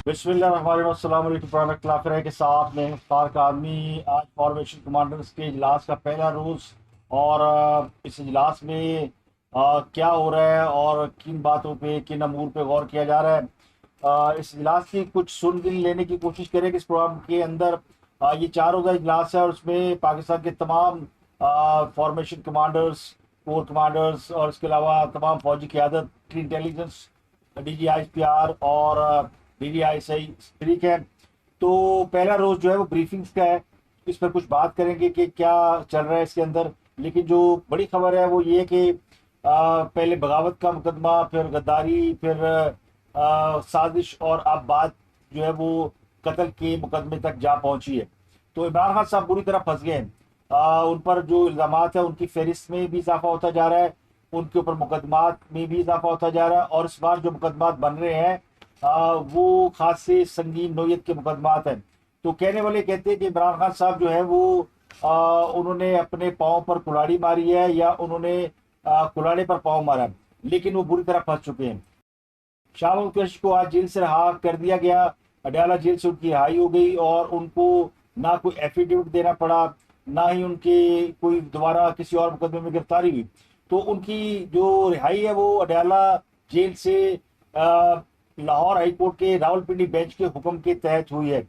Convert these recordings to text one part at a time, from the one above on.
बिस्मिल्लाहिर्रहमानिर्रहीम। क्लाफिर के साथ में फारक आदमी आज फॉर्मेशन कमांडर्स के इजलास का पहला रोज़। और इस इजलास में क्या हो रहा है और किन बातों पे किन अमूर पे गौर किया जा रहा है। इस इजलास की कुछ सुन लेने की कोशिश करें कि इस प्रोग्राम के अंदर ये 4 रोज़ा इजलास है और उसमें पाकिस्तान के तमाम फॉर्मेशन कमांडर्स, कोर कमांडर्स और इसके अलावा तमाम फौजी क़यादत की इंटेलिजेंस, DGISPR और DDI सही शरीक है। तो पहला रोज जो है वो ब्रीफिंग्स का है। इस पर कुछ बात करेंगे कि क्या चल रहा है इसके अंदर। लेकिन जो बड़ी खबर है वो ये कि पहले बगावत का मुकदमा, फिर गद्दारी, फिर साजिश और अब बात जो है वो कत्ल के मुकदमे तक जा पहुंची है। तो इमरान खान साहब बुरी तरह फंस गए हैं। उन पर जो इल्ज़ामात है उनकी फहरिस्त में भी इजाफा होता जा रहा है, उनके ऊपर मुकदमात में भी इजाफा होता जा रहा है। और इस बार जो मुकदमात बन रहे हैं वो खास से संगीन नोयत के मुकदमात हैं। तो कहने वाले कहते हैं कि इमरान खान साहब जो है वो उन्होंने अपने पाँव पर कुल्हाड़ी मारी है या उन्होंने कुल्हाड़े पर पाँव मारा है, लेकिन वो बुरी तरह फंस चुके हैं। शाह महमूद कुरैशी को आज जेल से रिहा कर दिया गया। अडयाला जेल से उनकी रिहाई हो गई और उनको ना कोई एफिडेविट देना पड़ा, ना ही उनके कोई दोबारा किसी और मुकदमे में गिरफ्तारी हुई। तो उनकी जो रिहाई है वो अडयाला जेल से लाहौर हाई कोर्ट के रावलपिंडी बेंच के हुक्म के तहत हुई है।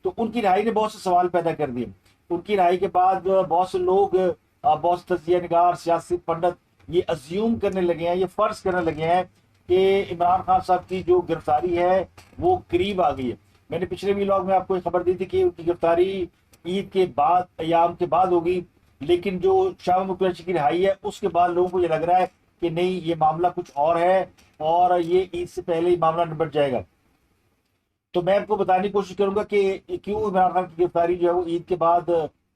तो उनकी रिहाई ने बहुत से सवाल पैदा कर दिए। उनकी रिहाई के बाद बहुत से लोग, बहुत से तजिया निगार, सियासी पंडित ये अज्यूम करने लगे हैं, ये फर्ज करने लगे हैं कि इमरान खान साहब की जो गिरफ्तारी है वो करीब आ गई है। मैंने पिछले व्लॉग में आपको एक खबर दी थी कि उनकी गिरफ्तारी ईद के बाद, अयाम के बाद होगी। लेकिन जो शाह महमूद कुरैशी की रिहाई है उसके बाद लोगों को ये लग रहा है कि नहीं, ये मामला कुछ और है और ये ईद से पहले ही मामला निपट जाएगा। तो मैं आपको बताने की कोशिश करूंगा कि क्यों इमरान खान की गिरफ्तारी जो है वो ईद के बाद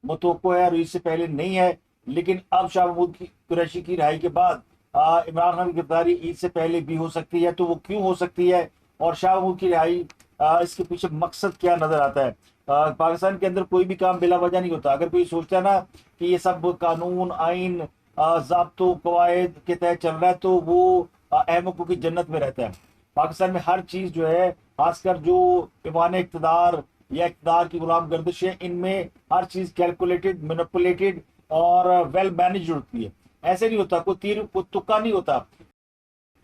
मुतवक्को है और ईद से पहले नहीं है। लेकिन अब शाह महमूद कुरैशी की रिहाई के बाद इमरान खान की गिरफ्तारी ईद से पहले भी हो सकती है। तो वो क्यों हो सकती है और शाह महमूद की रिहाई, इसके पीछे मकसद क्या नजर आता है। पाकिस्तान के अंदर कोई भी काम बिला वजह नहीं होता। अगर कोई सोचता है ना कि ये सब कानून, आइन, ज़ाब्तों, कवायद के तहत चल रहा है तो वो अहमकों की जन्नत में रहता है। पाकिस्तान में हर चीज़ जो है, खासकर जो ईवान इक़्तिदार या इक़्तिदार की गुलाम गर्दिश है, इनमें हर चीज़ कैलकुलेटेड, मैनिपुलेटेड और वेल मैनेज होती है। ऐसे नहीं होता, कोई तीर कोई तुक्का नहीं होता।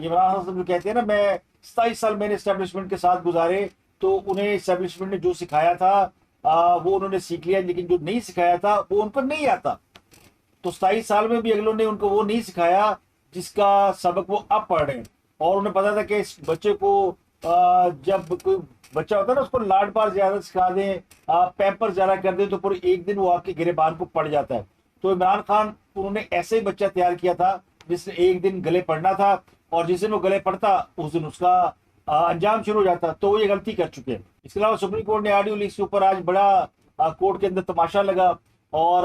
इमरान खान साहब जो कहते हैं ना, मैं 27 साल मैंने एस्टेब्लिशमेंट के साथ गुजारे, तो उन्हें एस्टेब्लिशमेंट ने जो सिखाया था वो उन्होंने सीख लिया, लेकिन जो नहीं सिखाया था वो उन पर नहीं आता। तो 27 साल में भी अगलों ने उनको वो नहीं सिखाया जिसका सबक वो अब पढ़ रहे हैं। और उन्हें पता था कि इस बच्चे को जब कोई बच्चा होता है ना उसको लाड पार ज्यादा सिखा दें, पैम्पर ज्यादा कर दें, तो पूरे एक दिन वो आपके गिरेबान को पड़ जाता है। तो इमरान खान, उन्होंने ऐसे ही बच्चा तैयार किया था जिसने एक दिन गले पड़ना था, और जिस दिन वो गले पड़ता उस दिन उसका अंजाम शुरू हो जाता। तो वो ये गलती कर चुके हैं। इसके अलावा सुप्रीम कोर्ट ने ऑडियो लीक्स के ऊपर आज बड़ा कोर्ट के अंदर तमाशा लगा और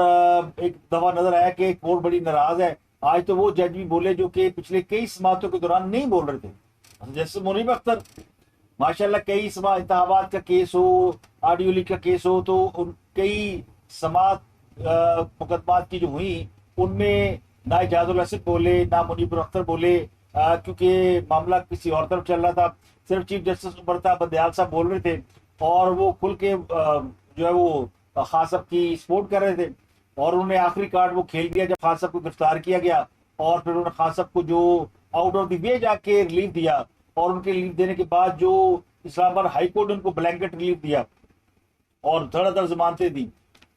एक दफा नजर आया कि कोर्ट बड़ी नाराज है। आज तो वो जज भी बोले जो कि पिछले कई समातों के दौरान नहीं बोल रहे थे। जैसे मुनीब अख्तर, माशाल्लाह कई समा इंतखाबात का केस हो, ऑडियो लीक का केस हो, तो उन कई समात मुकदमात की जो हुई उनमें ना इजाजुल हसन बोले, ना मुनीब अख्तर बोले, क्योंकि मामला किसी और तरफ चल रहा था। सिर्फ चीफ जस्टिस उमरता बंदयाल साहब बोल रहे थे और वो खुल के जो है वो खान साहब की सपोर्ट कर रहे थे। और उन्होंने आखिरी कार्ड वो खेल दिया जब खान साहब को गिरफ्तार किया गया, और फिर उन्होंने खान साहब को जो आउट ऑफ द वे जाके रिलीफ दिया, और उनके रिलीफ देने के बाद जो इस्लामाबाद हाई कोर्ट ने उनको ब्लैंकेट रिलीफ दिया और धड़ाधड़ जमानतें दी।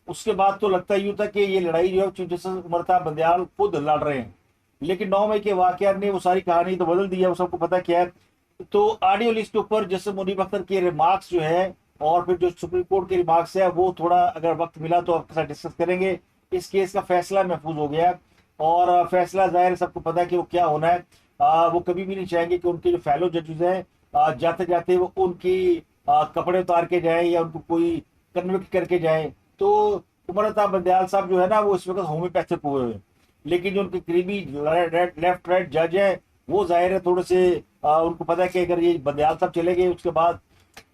उसके बाद तो लगता ही था कि ये लड़ाई जो है चीफ जस्टिस उमरता बंदयाल खुद लड़ रहे हैं। लेकिन 9 मई के वाकयात ने वो सारी कहानी तो बदल दी है, वो सबको पता क्या है। तो ऑडियो लिस्ट के ऊपर जैसे मुनीब अख्तर के रिमार्क्स जो है और फिर जो सुप्रीम कोर्ट के रिमार्क्स है वो थोड़ा अगर वक्त मिला तो आपके साथ डिस्कस करेंगे। इस केस का फैसला महफूज हो गया है और फैसला जाहिर है सबको पता है कि वो क्या होना है। वो कभी भी नहीं चाहेंगे कि उनके जो फेलो जजेस हैं जाते जाते वो उनकी कपड़े उतार के जाए या उनको कोई कन्विक्ट करके जाए। तो उमरता बंदयाल साहब जो है ना वो इस वक्त होम्योपैथिक हुए हुए हैं, लेकिन जो उनके करीबी लेफ्ट राइट जज है वो जाहिर है थोड़े से उनको पता है कि अगर ये बंदयाल साहब चले गए उसके बाद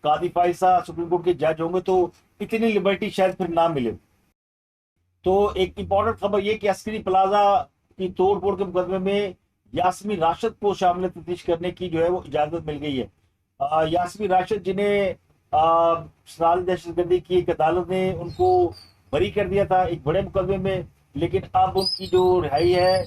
कादी फाइसा सुप्रीम कोर्ट के जज होंगे तो इतनी लिबर्टी शायद फिर ना मिले। तो एक इंपॉर्टेंट खबर ये कि अस्करी प्लाजा की तोड़ फोड़ के मुकदमे में यास्मीन राशिद को शामिल तफ्तीश करने की जो है वो इजाजत मिल गई है। यास्मीन राशिद जिन्हें साल दहशतगर्दी की एक अदालत ने उनको बरी कर दिया था एक बड़े मुकदमे में, लेकिन अब उनकी जो रिहाई है,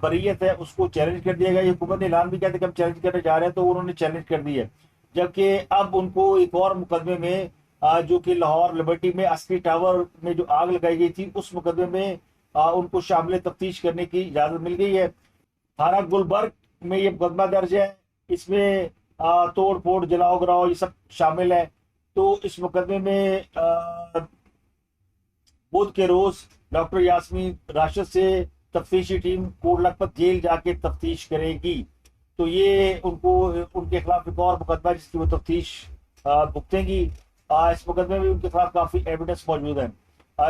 बरीयत है, उसको चैलेंज कर दिया गया। ये हुकूमत ने ऐलान भी किया था कि हम चैलेंज करने जा रहे हैं, तो उन्होंने चैलेंज कर दी है। जबकि अब उनको एक और मुकदमे में, जो कि लाहौर लिबर्टी में अस्करी टावर में जो आग लगाई गई थी, उस मुकदमे में उनको शामिल तफ्तीश करने की इजाजत मिल गई है। थाना गुलबर्ग में ये मुकदमा दर्ज है। इसमें तोड़ फोड़ जलाओ गिराओ ये सब शामिल है। तो इस मुकदमे में बुध के रोज डॉक्टर यास्मीन राशिद से तफ्तीशी टीम कोट लखपत जेल जाके तफ्तीश करेगी। तो ये उनको उनके खिलाफ एक और मुकदमा जिसकी वो तफ्तीश भुगतेंगी। इस मुकदमे में उनके खिलाफ काफी एविडेंस मौजूद है।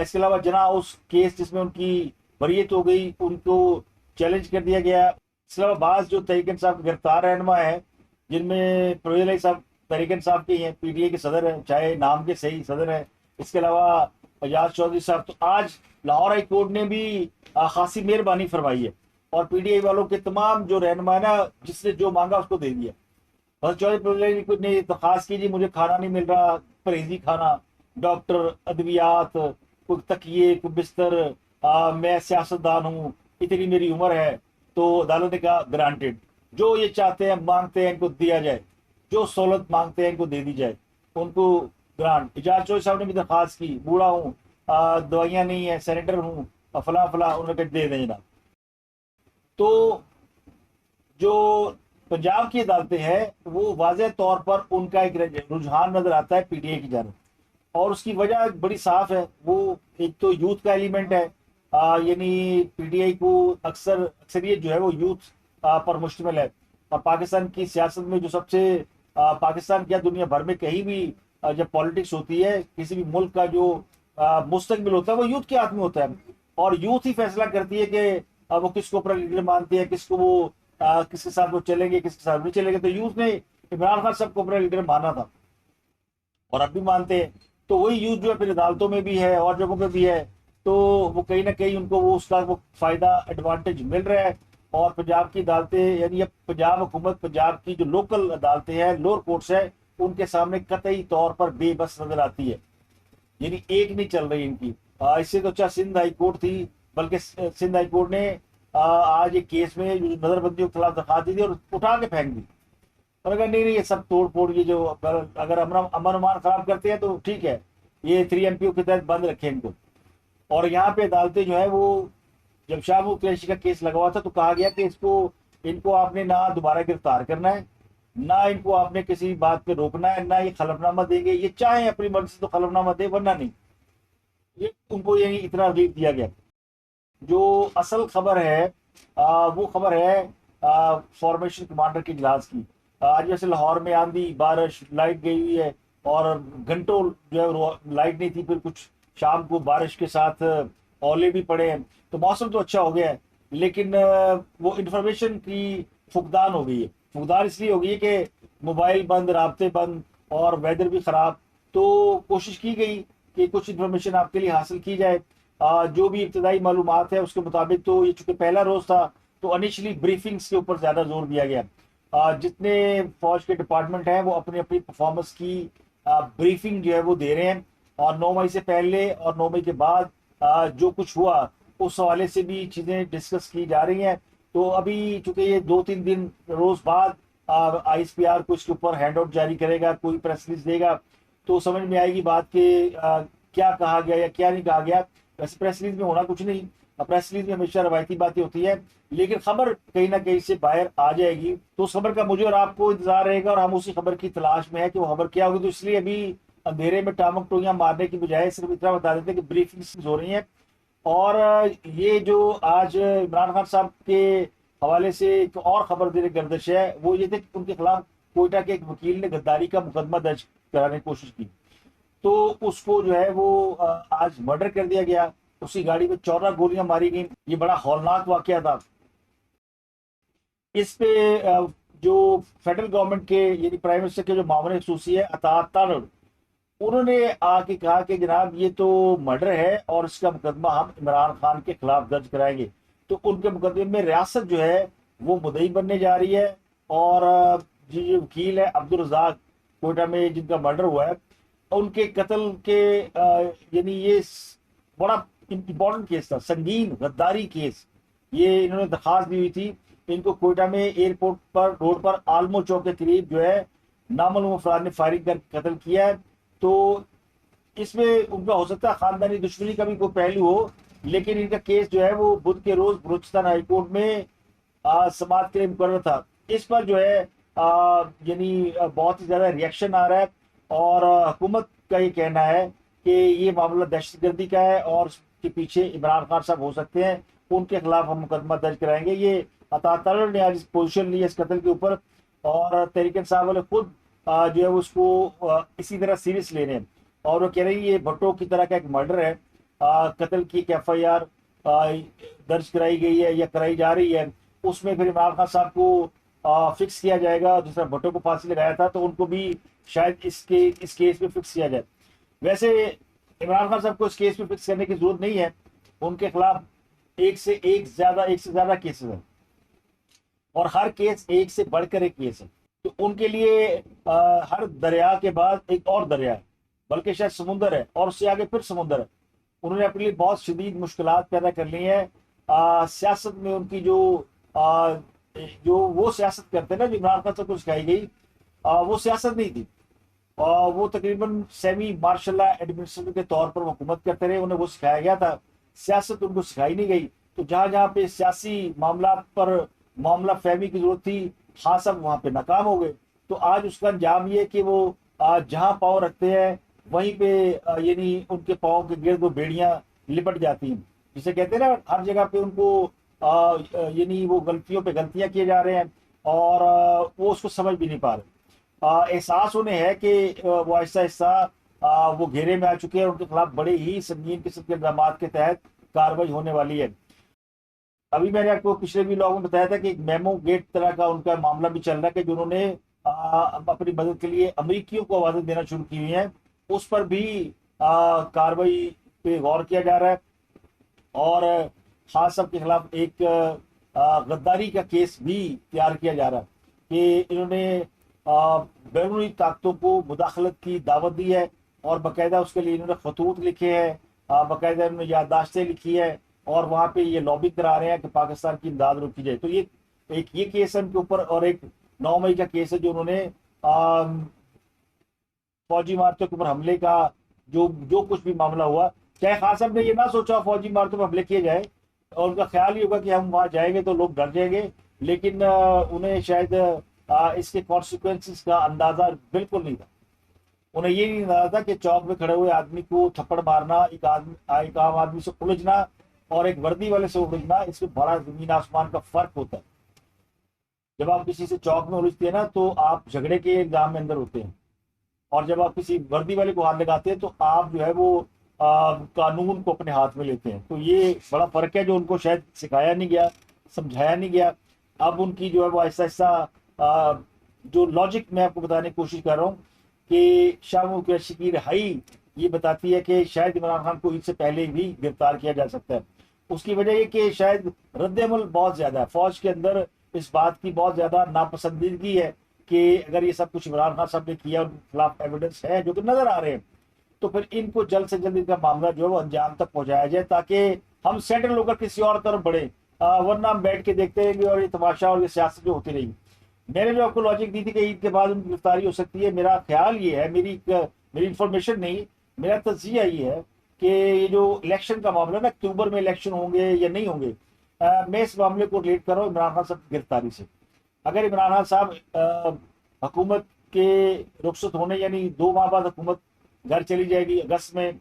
इसके अलावा जना हाउस केस जिसमें उनकी बरीयत हो गई, उनको चैलेंज कर दिया गया। इसके अलावा बाज जो तहरीक इंसाफ के गिरफ्तार रहनुमा है, जिनमें परवेज अली साहब तहरीक इंसाफ के हैं, पीटीए के सदर हैं, चाहे नाम के सही सदर हैं। इसके अलावा एजाज चौधरी साहब। तो आज लाहौर हाई कोर्ट ने भी खासी मेहरबानी फरमाई है और पीटीआई वालों के तमाम जो रहनुमा है ना, जिसने जो मांगा उसको दे दिया। बस चौधरी ने दरखास्त की, जी मुझे खाना नहीं मिल रहा, परहेजी खाना, डॉक्टर, अद्वियात, कोई तकिए, कोई बिस्तर, मैं सियासतदान हूँ, इतनी मेरी उम्र है। तो अदालत ने कहा ग्रांटेड, जो ये चाहते हैं मांगते हैं इनको दिया जाए, जो सहूलत मांगते हैं इनको दे दी जाए, उनको ग्रांट। एजाज चौधरी साहब ने भी दरखास्त की, बूढ़ा हूँ, दवाइयाँ नहीं है, सेनेटर हूँ, फला फला, उन्होंने दे दें जनाब। तो जो पंजाब की अदालतें हैं वो वाज़ेह तौर पर उनका एक रुझान नजर आता है पीटीआई की जानब, और उसकी वजह बड़ी साफ है। वो एक तो यूथ का एलिमेंट है, यानी पीटीआई को अक्सरियत जो है वो यूथ पर मुश्तमिल है। और पाकिस्तान की सियासत में जो सबसे पाकिस्तान क्या दुनिया भर में कहीं भी जब पॉलिटिक्स होती है, किसी भी मुल्क का जो मुस्तकबिल होता है वो यूथ के हाथ में होता है, और यूथ ही फैसला करती है कि वो किसको अपना लीडर मानती है, किसको वो किसके साथ वो चलेंगे, किसके साथ नहीं चलेंगे। तो यूथ ने इमरान खान साहब को अपना लीडर माना था और अब भी मानते हैं। तो वही यूथ जो है फिर अदालतों में भी है और जगहों पे भी है, तो वो कहीं ना कहीं उनको वो उसका वो फायदा एडवांटेज मिल रहा है। और पंजाब की अदालतें, यानी अब पंजाब हुकूमत, पंजाब की जो लोकल अदालतें हैं, लोअर कोर्ट्स है, उनके सामने कतई तौर पर बेबस नजर आती है, यानी एक नहीं चल रही इनकी। इससे तो अच्छा सिंध हाई कोर्ट थी, बल्कि सिंध हाई कोर्ट ने आज एक केस में नजरबंदियों के खिलाफ दरखास्त दी थी और उठा के फेंक दी। और अगर नहीं नहीं ये सब तोड़ फोड़, ये जो अगर अमन अमान खराब करते हैं तो ठीक है, ये 3 MPO के तहत बंद रखे इनको। और यहाँ पे अदालतें जो है वो, जब शाहमूद कुरैशी का केस लगा हुआ था तो कहा गया कि इनको आपने ना दोबारा गिरफ्तार करना है, ना इनको आपने किसी बात पे रोकना है, ना ये खलफनामा देंगे, ये चाहे अपनी मर्जी से तो खलफनामा दे, वरना नहीं। ये उनको यही इतना रिलीफ दिया गया। जो असल खबर है वो खबर है फॉर्मेशन कमांडर के इजलास की। आज जैसे लाहौर में आंधी बारिश, लाइट गई हुई है और घंटों जो है लाइट नहीं थी, फिर कुछ शाम को बारिश के साथ ओले भी पड़े हैं, तो मौसम तो अच्छा हो गया है, लेकिन वो इंफॉर्मेशन की फुकदान हो गई है। फुकदान इसलिए हो गई है कि मोबाइल बंद, राब्ते बंद और वेदर भी खराब। तो कोशिश की गई कि कुछ इंफॉर्मेशन आपके लिए हासिल की जाए। जो भी इब्तदाई मालूमात है उसके मुताबिक, तो ये चूंकि पहला रोज था तो इनिशियली ब्रीफिंग्स के ऊपर ज्यादा जोर दिया गया। जितने फौज के डिपार्टमेंट हैं वो अपनी अपनी परफॉर्मेंस की ब्रीफिंग जो है वो दे रहे हैं, और 9 मई से पहले और 9 मई के बाद जो कुछ हुआ उस हवाले से भी चीजें डिस्कस की जा रही हैं। तो अभी चूंकि ये 2-3 दिन रोज बाद ISPR को इसके ऊपर हैंड आउट जारी करेगा, कोई प्रेस रिलीज देगा, तो समझ में आएगी बात के क्या कहा गया या क्या नहीं कहा गया। वैसे प्रेस रिलीज में होना कुछ नहीं, प्रेस रिलीज में हमेशा रवायती बातें होती है, लेकिन खबर कहीं ना कहीं से बाहर आ जाएगी, तो उस खबर का मुझे और आपको इंतजार रहेगा, और हम उसी खबर की तलाश में है कि वो खबर क्या होगी। तो इसलिए अभी अंधेरे में टामक टोइयां मारने की बजाय सिर्फ इतना बता देते हैं कि ब्रीफिंग्स हो रही हैं। और ये जो आज इमरान खान साहब के हवाले से एक और खबर देने की गर्दिश है, वो ये थे कि उनके खिलाफ कोयटा के एक वकील ने गद्दारी का मुकदमा दर्ज कराने की कोशिश की, तो उसको जो है वो आज मर्डर कर दिया गया। उसी गाड़ी में 14 गोलियां मारी गई। ये बड़ा हौलनाक वाकया था। इस पे जो फेडरल गवर्नमेंट के यानी प्राइम मिनिस्टर के जो मामले खसूसी है अता तारड़, उन्होंने आके कहा कि जनाब ये तो मर्डर है और इसका मुकदमा हम इमरान खान के खिलाफ दर्ज कराएंगे। तो उनके मुकदमे में रियासत जो है वो मुद्दई बनने जा रही है। और जो वकील है अब्दुल रज़ाक कोयटा में जिनका मर्डर हुआ है, उनके कत्ल के यानी ये बड़ा इम्पोर्टेंट केस था, संगीन गद्दारी केस। ये इन्होंने दरखास्त दी हुई थी। इनको कोयटा में एयरपोर्ट पर रोड पर आलमो चौक के करीब जो है नामालूम अफराद ने फायरिंग कर कत्ल किया है। तो इसमें उनका हो सकता है खानदानी दुश्मनी का भी कोई पहलू हो, लेकिन इनका केस जो है वो बुध के रोज बलूचिस्तान हाईकोर्ट में समाअत के लिए मुकर्रर था। इस पर जो है यानी बहुत ही ज्यादा रिएक्शन आ रहा है, और हुकूमत का ये कहना है कि ये मामला दहशतगर्दी का है और इसके पीछे इमरान खान साहब हो सकते हैं, उनके खिलाफ हम मुकदमा दर्ज कराएंगे। ये अता तलड़ ने आज पोजीशन ली है इस कत्ल के ऊपर, और तहरीक इंसाफ वाले खुद जो है उसको इसी तरह सीरियस ले रहे हैं, और वो कह रही है ये भुट्टो की तरह का एक मर्डर है। कत्ल की एक FIR दर्ज कराई गई है या कराई जा रही है, उसमें फिर इमरान खान साहब को फिक्स किया जाएगा। जिस तरह भुट्टो को फांसी लगाया था तो उनको भी शायद इस केस में फिक्स किया जाए। वैसे इमरान खान साहब को इस केस में फिक्स करने की जरूरत नहीं है, उनके खिलाफ एक से ज्यादा केसेस हैं, और हर केस एक से बढ़कर एक केस है। तो उनके लिए हर दरिया के बाद एक और दरिया है, बल्कि शायद समुंदर है, और उससे आगे फिर समुंदर है। उन्होंने अपने लिए बहुत शदीद मुश्किलात पैदा कर ली हैं। सियासत में उनकी जो वो सियासत करते हैं ना, जो इमरान खान साहब को सिखाई गई, वो सियासत नहीं थी। वो तकरीबन सेमी मार्शल एडमिनिस्ट्रेटर के तौर पर हुकूमत करते रहे, उन्हें वो सिखाया गया था, सियासत उनको सिखाई नहीं गई। तो जहां जहां पे सियासी मामला पर मामला फहमी की जरूरत थी, खान साहब वहां पे नाकाम हो गए। तो आज उसका अंजाम ये कि वो जहां पाँव रखते हैं वहीं पे यानी उनके पाँव के गिर्द वो बेड़ियां लिपट जाती हैं, जिसे कहते हैं ना, हर जगह पे उनको यानी वो गलतियों पे गलतियां किए जा रहे हैं, और वो उसको समझ भी नहीं पा रहे। एहसास उन्हें है कि वो आहिस्ता आहिस्ता वो घेरे में आ चुके हैं, उनके खिलाफ बड़े ही संगीन किस्म के इल्जाम के तहत कार्रवाई होने वाली है। अभी मैंने आपको पिछले भी लोगों में बताया था कि एक मेमो गेट तरह का उनका मामला भी चल रहा है कि जो उन्होंने अपनी मदद के लिए अमरीकियों को आवाजें देना शुरू की हुई हैं, उस पर भी कार्रवाई पे गौर किया जा रहा है। और खान साहब के खिलाफ एक गद्दारी का केस भी तैयार किया जा रहा है कि इन्होंने बैरूनी ताकतों को मुदाखलत की दावत दी है, और बाकायदा उसके लिए इन्होंने खतूत लिखे हैं, बाकायदा इन्होंने याददाश्तें लिखी है, और वहां पे ये लॉबी करा रहे हैं कि पाकिस्तान की इमदाद रोकी जाए। तो ये केस है उनके ऊपर, और एक 9 मई का केस है जो उन्होंने फौजी इमारतों के ऊपर हमले का जो कुछ भी मामला हुआ, चाहे खान साहब ने ये ना सोचा फौजी इमारतों पर हमले किए जाए, और उनका ख्याल ये होगा कि हम वहां जाएंगे तो लोग डर जाएंगे, लेकिन उन्हें शायद इसके कॉन्सिक्वेंसेस का अंदाजा बिल्कुल नहीं था। उन्हें ये नहीं अंदाजा था कि चौक में खड़े हुए आदमी को थप्पड़ मारना, एक आम आदमी से उलझना और एक वर्दी वाले से उलझना, इसमें बड़ा जमीन आसमान का फर्क होता है। जब आप किसी से चौक में उलझते हैं ना, तो आप झगड़े के इल्जाम में अंदर होते हैं, और जब आप किसी वर्दी वाले को हाथ लगाते हैं तो आप जो है वो कानून को अपने हाथ में लेते हैं। तो ये बड़ा फर्क है जो उनको शायद सिखाया नहीं गया, समझाया नहीं गया। अब उनकी जो है वो आहिस्ता आहिस्ता जो लॉजिक मैं आपको बताने की कोशिश कर रहा हूँ कि शाह महमूद कुरैशी की रिहाई ये बताती है कि शायद इमरान खान को इससे पहले भी गिरफ्तार किया जा सकता है। उसकी वजह ये कि शायद रद्द-ए-अमल बहुत ज्यादा है फौज के अंदर, इस बात की बहुत ज्यादा नापसंदीदगी है कि अगर ये सब कुछ इमरान खान साहब ने किया, उनके खिलाफ एविडेंस है जो कि नजर आ रहे हैं, तो फिर इनको जल्द से जल्द इनका मामला जो है वो अंजाम तक पहुंचाया जाए, ताकि हम सेटल होकर किसी और तरफ बढ़े। वरना हम बैठ के देखते रहेंगे और ये तमाशा और ये सियासत जो होती रहेगी। मैंने जो आपको लॉजिक दी थी कि ईद के बाद उनकी गिरफ्तारी हो सकती है, मेरा ख्याल ये है, मेरी इंफॉर्मेशन नहीं, मेरा तज्जिया ये है कि ये जो इलेक्शन का मामला है ना, अक्टूबर में इलेक्शन होंगे या नहीं होंगे, मैं इस मामले को रिलेट कर रहा हूँ इमरान खान साहब की गिरफ्तारी से। अगर इमरान खान साहब हुकूमत के रुखसत होने, यानी 2 माह बाद हुकूमत घर चली जाएगी, अगस्त में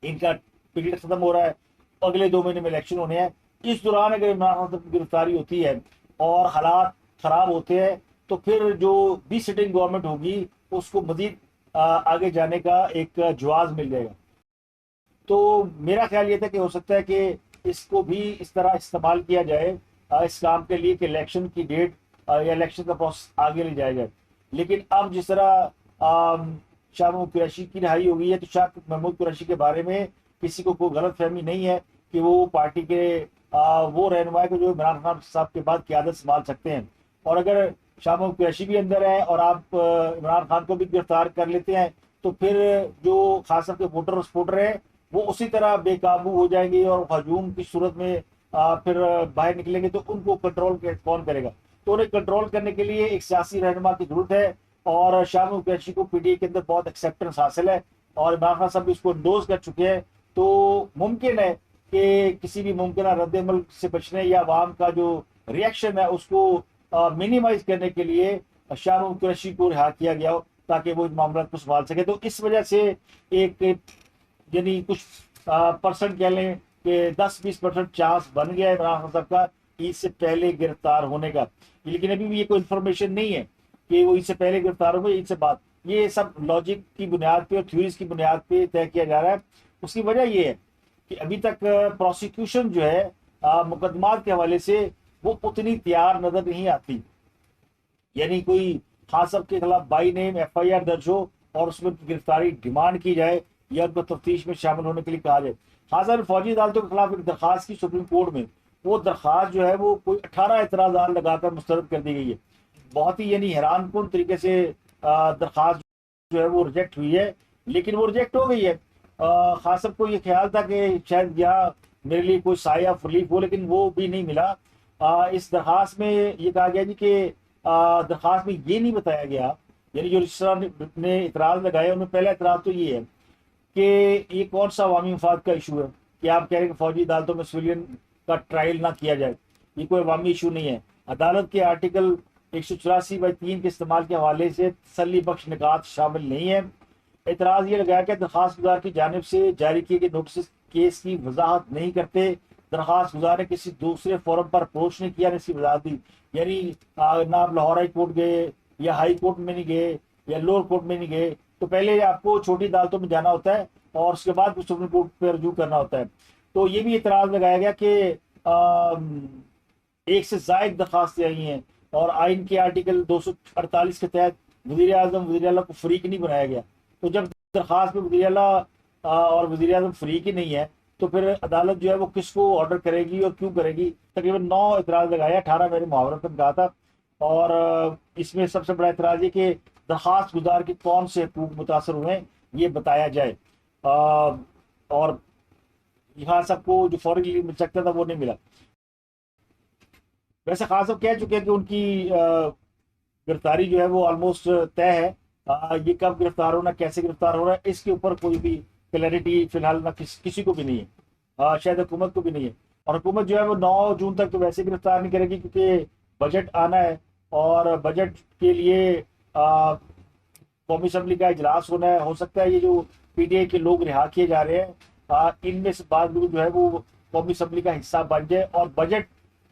इनका पीरियड खत्म हो रहा है, अगले 2 महीने में इलेक्शन होने हैं, इस दौरान अगर इमरान खान साहब की गिरफ्तारी होती है और हालात खराब होते हैं, तो फिर जो भी सिटिंग गवर्नमेंट होगी उसको मजीद आगे जाने का एक जवाब मिल जाएगा। तो मेरा ख्याल ये था कि हो सकता है कि इसको भी इस तरह इस्तेमाल किया जाए इस काम के लिए कि इलेक्शन की डेट या इलेक्शन का प्रोसेस आगे ले जाया जाए। लेकिन अब जिस तरह शाह महमूद कुरैशी की रिहाई हो गई है, तो शाह महमूद कुरैशी के बारे में किसी को कोई गलत फहमी नहीं है कि वो पार्टी के वो रहनुमा को जो इमरान खान साहब के बाद क़यादत संभाल सकते हैं। और अगर शाह महमूद कुरैशी भी अंदर है और आप इमरान खान को भी गिरफ्तार कर लेते हैं, तो फिर जो खास करके वोटर और सपोर्टर है वो उसी तरह बेकाबू हो जाएंगे और हजूम की सूरत में फिर बाहर निकलेंगे, तो उनको कंट्रोल कौन करेगा? तो उन्हें कंट्रोल करने के लिए एक सियासी रहनुमा की जरूरत है, और शाह कुरैशी को पीटीआई के अंदर बहुत एक्सेप्टेंस हासिल है और इमरान खान साहब भी इसको इंडोज कर चुके हैं। तो मुमकिन है कि किसी भी मुमकिन रद्द-ए-अमल से बचने या अवाम का जो रिएक्शन है उसको मिनिमाइज करने के लिए शाह कुरैशी को रिहा किया गया हो, ताकि वो इस मामला को संभाल सके। तो इस वजह से एक यानी कुछ परसेंट कह लें कि 10-20% चांस बन गया है इमरान खान साहब का ईद से पहले गिरफ्तार होने का। लेकिन अभी भी ये कोई इन्फॉर्मेशन नहीं है कि वो ईद से पहले गिरफ्तार होंगे, ईद से बाद। ये सब लॉजिक की बुनियाद पे और थ्योरीज की बुनियाद पे तय किया जा रहा है। उसकी वजह ये है कि अभी तक प्रोसिक्यूशन जो है मुकदमात के हवाले से वो उतनी तैयार नजर नहीं आती। यानी कोई खान साहब के खिलाफ बाई नेम एफआईआर दर्ज हो और उसमें गिरफ्तारी डिमांड की जाए या उनको तफ्तीश में शामिल होने के लिए कहा जाए। खान साहब ने फौजी अदालतों के खिलाफ एक दरखास्त की सुप्रीम कोर्ट में, वो दरखास्त जो है वो कोई 18 एतराज़ात लगाकर मुस्तरद कर दी गई है। बहुत ही यानी हैरान कुन तरीके से दरखास्त जो है वो रिजेक्ट हुई है, लेकिन वो रिजेक्ट हो गई है। खान साहब को ये ख्याल था कि शायद यहाँ मेरे लिए कोई साया ऑफ रिलीफ हो, लेकिन वो भी नहीं मिला। इस दरखास्त में ये कहा गया जी कि दरखास्त में ये नहीं बताया गया, यानी जो रजिस्ट्रार ने इतराज लगाया उनमें पहला इतराज तो ये है कि ये कौन सा अवामी मफाद का इशू है कि आप कह रहे हैं कि फौजी अदालतों में सिविलियन का ट्रायल ना किया जाए। ये कोई अवामी इशू नहीं है। अदालत के आर्टिकल 184/3 के इस्तेमाल के हवाले से तसल्ली बख्श निकात शामिल नहीं है। एतराज ये लगाया कि दरखास्त गुजार की जानिब से जारी किए गए नोटिस केस की वजाहत नहीं करते। दरखास्त गुजार ने किसी दूसरे फोरम पर अप्रोच नहीं किया, इसकी वजाहत दी। यानी ना आप लाहौर हाई कोर्ट गए या हाई कोर्ट में नहीं गए या लोअर कोर्ट में नहीं गए, तो पहले आपको छोटी अदालतों में जाना होता है और उसके बाद सुप्रीम कोर्ट पर रजू करना होता है। तो ये भी एतराज लगाया गया कि एक से जायद दरखास्तें आई हैं और आइन के आर्टिकल 248 के तहत वजीर आजम वजीर आला को फरीक नहीं बनाया गया। तो जब दरखास्त में वजीर आला और वजीर आजम फरीक ही नहीं है, तो फिर अदालत जो है वो किसको ऑर्डर करेगी और क्यों करेगी? तकरीबन 9 एतराज लगाया, 18 मैंने मुहावरत में कहा था। और इसमें सबसे बड़ा एतराज ये कि दरखास्त गुजार के कौन से हकूक मुतासर हुए ये बताया जाए। और यहाँ सबको जो फौरी रिलीफ मिल सकता था वो नहीं मिला। वैसे खान साहब कह चुके हैं कि उनकी गिरफ्तारी जो है वो ऑलमोस्ट तय है। ये कब गिरफ्तार होना, कैसे गिरफ्तार हो रहा है, इसके ऊपर कोई भी क्लैरिटी फिलहाल ना किसी को भी नहीं है, शायद हुकूमत को भी नहीं है। और हुकूमत जो है वो 9 जून तक तो वैसे गिरफ्तार नहीं करेगी क्योंकि बजट आना है और बजट के लिए कौमी असम्बली का इजलास होना है। हो सकता है ये जो पीटीआई के लोग रिहा किए जा रहे हैं इनमें से बाद लोग जो है वो कौमी असम्बली का हिस्सा बन जाए और बजट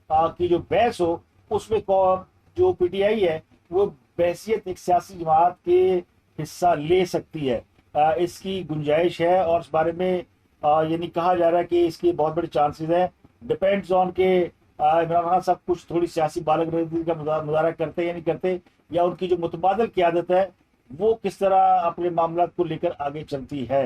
की जो बहस हो उसमें जो पीटीआई है वो बहसियत एक सियासी जमात के हिस्सा ले सकती है। इसकी गुंजाइश है और इस बारे में यानी कहा जा रहा है कि इसके बहुत बड़े चांसेस हैं। डिपेंड्स ऑन के इमरान खान साहब कुछ थोड़ी सियासी बालगदगी का मुजाहरा करते या नहीं करते, या उनकी जो मुतबादल क़यादत है वो किस तरह अपने मामला को लेकर आगे चलती है।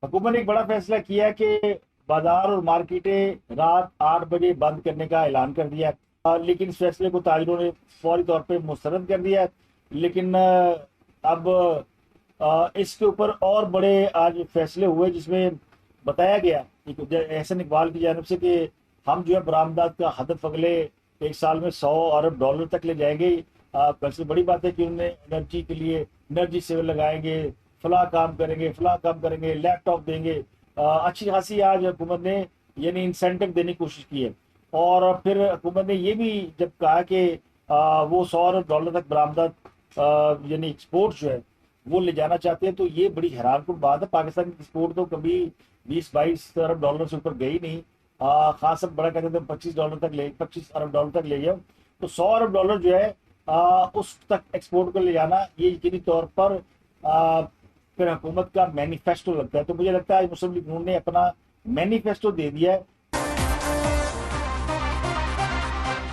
हुकूमत ने एक बड़ा फैसला किया है कि बाजार और मार्केटें रात 8 बजे बंद करने का ऐलान कर दिया है, लेकिन इस फैसले को ताजिरों ने फौरी तौर पर मुस्तरद कर दिया है। लेकिन अब इसके ऊपर और बड़े आज फैसले हुए जिसमें बताया गया एहसन इकबाल की जानिब से कि हम जो है बरामदात का हदफ अगले 1 साल में 100 अरब डॉलर तक ले जाएंगे। वैसे बड़ी बात है कि उन्होंने एनर्जी के लिए एनर्जी सेवर लगाएंगे, फला काम करेंगे, लैपटॉप देंगे। अच्छी खासी आज हुकूमत ने यानी इंसेंटिव देने की कोशिश की है। और फिर हुकूमत ने ये भी जब कहा कि वो 100 अरब डॉलर तक बरामदात यानी एक्सपोर्ट जो है वो ले जाना चाहते हैं, तो ये बड़ी हैरानकुन बात है। पाकिस्तान की एक्सपोर्ट तो कभी 20-22 अरब डॉलर से ऊपर गई नहीं। खास सब बड़ा कहते थे 25 अरब डॉलर तक ले जाओ, तो 100 अरब डॉलर जो है उस तक एक्सपोर्ट को ले जाना ये यकीनी तौर पर फिर हुकूमत का मैनिफेस्टो लगता है। तो मुझे लगता है मुस्लिम लीग नून ने अपना मैनिफेस्टो दे दिया है